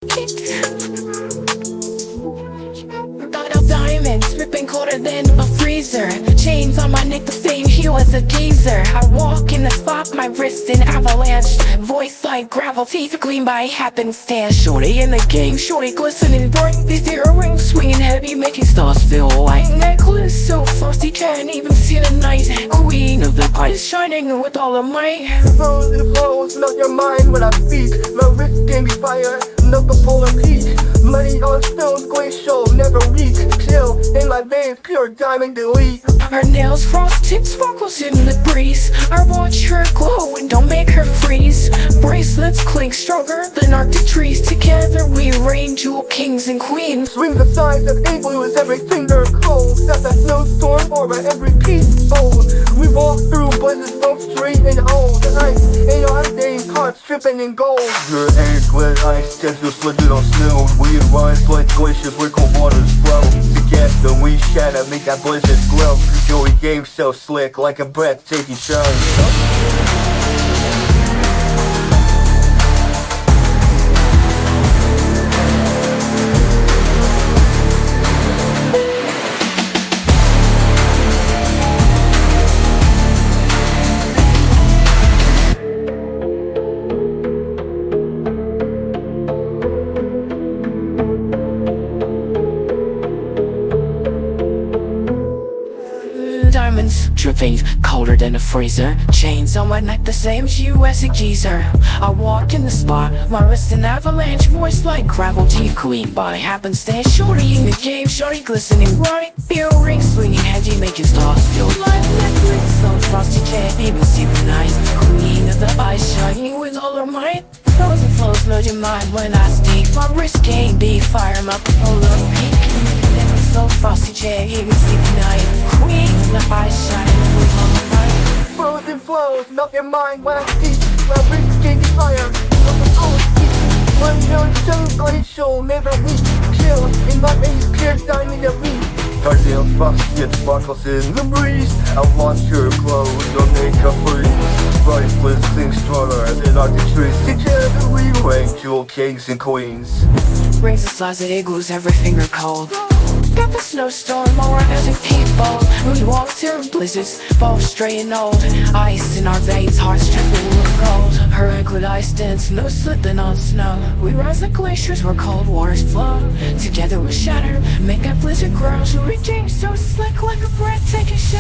Got up diamonds, ripping colder than a freezer. Chains on my neck, the same hue as a geezer. I walk in the spot, my wrist in avalanche. Voice like gravel, teeth gleam by happenstance. Shorty in the game, shorty glistening bright. These earrings swinging heavy, making stars feel white. Necklace so frosty, can't even see the night. Queen of the pies, shining with all of might. Flows, melt your mind when I speak. My wrist gave me fire, knuckle polar peak. Money on stones, glacial, never weak. Chill in my veins, pure diamond elite. Her nails frosted, sparkles in the breeze. I watch her glow and don't make her freeze. Bracelets clink stronger than Arctic trees. Together we reign, jewel kings and queens. Swing the size of April with every finger cold. Set that snowstorm over every piece bold. We walk through blizzards, both straight and old. The ice in our days, hearts dripping in gold. Your hands with ice, just slipping on snow. We rise like glaciers where cold waters flow. Together we shatter, make that blizzard glow. Joey game so slick, like a breathtaking show. Diamonds dripping colder than a freezer. Chains on my neck, the same as you as a geezer. I walk in the spot, my wrist an avalanche. Voice like gravel, teeth clean by happenstance. Shorty in the game, shorty glistening bright. Earrings swinging heavy, making stars feel light. Necklace so frosty, can't even see the night. Queen of the ice, shining with all her might. Flows and flows, blow your mind when I speak. My wrist can't be fire, my polar peak. So frosty, can't even see the night. Queen of the ice, shining with all her might. Frozen flows, melt your mind when I speak. My wrist gave me fire, knuckle polar peak. One million so glacial, never weak. Chill in my veins, pure diamond elite. Her nails frosted, sparkles in the breeze. I watch her glow, don't make her freeze. Priceless things stronger than Arctic trees. Together we reign, jewel kings and queens. Rings the size of igloos, every finger cold. Got the snowstorm, all rising people. We walk through blizzards, both straight and old. Ice in our veins, hearts triple with gold. Her liquid ice dance, no slipping on snow. We rise like glaciers where cold waters flow. Together we shatter, make that blizzard grow. So we change so slick like a breathtaking show.